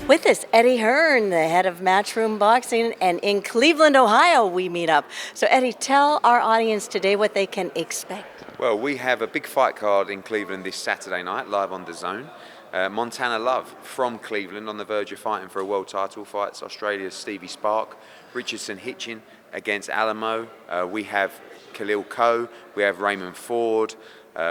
With us, Eddie Hearn, the head of Matchroom Boxing, and in Cleveland, Ohio, we meet up. So Eddie, tell our audience today what they can expect. Well, we have a big fight card in Cleveland this Saturday night, live on DAZN. Montana Love from Cleveland, on the verge of fighting for a world title, fights Australia's Stevie Spark. Richardson Hitchin against Alamo. We have Khalil Coe. We have Raymond Ford.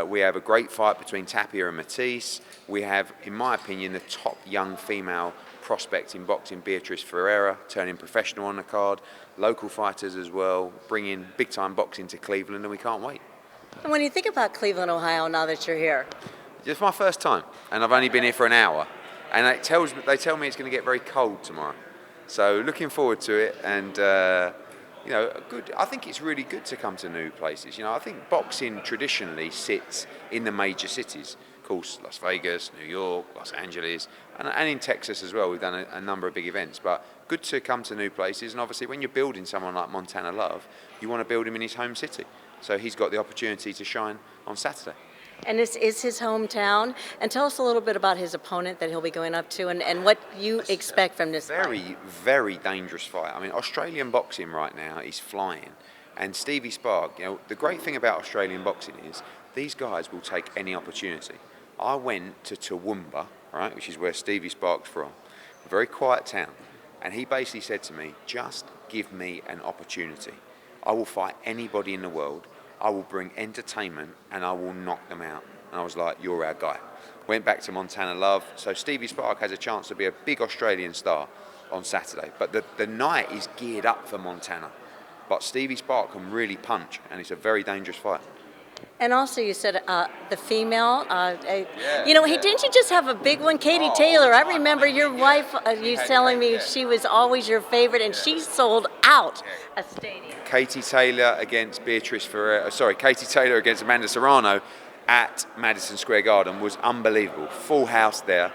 We have a great fight between Tapia and Matisse. We have, in my opinion, the top young female prospect in boxing, Beatrice Ferreira, turning professional on the card. Local fighters as well, bringing big-time boxing to Cleveland, and we can't wait. And when you think about Cleveland, Ohio, now that you're here? It's my first time, and I've only been here for an hour. And they tell me it's going to get very cold tomorrow. So looking forward to it, and you know, good. I think it's really good to come to new places. You know, I think boxing traditionally sits in the major cities. Of course, Las Vegas, New York, Los Angeles, and in Texas as well. We've done a number of big events, but good to come to new places. And obviously, when you're building someone like Montana Love, you want to build him in his home city. So he's got the opportunity to shine on Saturday. And this is his hometown. And tell us a little bit about his opponent that he'll be going up to, and what you expect from this fight. Very dangerous fight. I mean, Australian boxing right now is flying. And Stevie Spark, you know, the great thing about Australian boxing is these guys will take any opportunity. I went to Toowoomba, right, which is where Stevie Spark's from, a very quiet town. And he basically said to me, just give me an opportunity. I will fight anybody in the world. I will bring entertainment and I will knock them out. And I was like, you're our guy. Went back to Montana Love. So Stevie Spark has a chance to be a big Australian star on Saturday. But the night is geared up for Montana. But Stevie Spark can really punch, and it's a very dangerous fight. And also, you said the female. You know, didn't you just have a big one, Katie Taylor? I remember your wife, you telling me she was always your favorite, and she sold out a stadium. Katie Taylor against Katie Taylor against Amanda Serrano at Madison Square Garden was unbelievable. Full house there.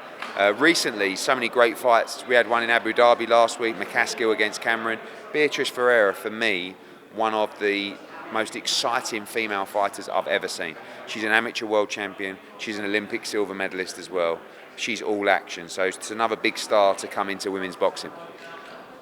Recently, so many great fights. We had one in Abu Dhabi last week, McCaskill against Cameron. Beatrice Ferreira, for me, one of the most exciting female fighters I've ever seen. She's an amateur world champion. She's an Olympic silver medalist as well. She's all action. So it's another big star to come into women's boxing.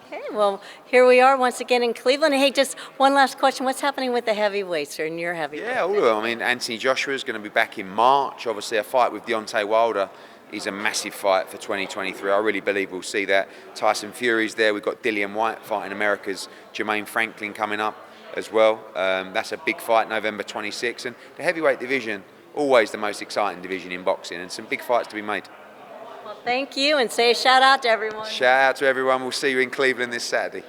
Okay, well, here we are once again in Cleveland. Hey, just one last question. What's happening with the heavyweights or in your heavyweight? Yeah, all of them. I mean, Anthony Joshua is going to be back in March. Obviously, a fight with Deontay Wilder is a massive fight for 2023. I really believe we'll see that. Tyson Fury's there. We've got Dillian White fighting America's Jermaine Franklin coming up as well. That's a big fight, November 26th. And the heavyweight division, always the most exciting division in boxing, and some big fights to be made. Well, thank you, and say a shout out to everyone. Shout out to everyone. We'll see you in Cleveland this Saturday.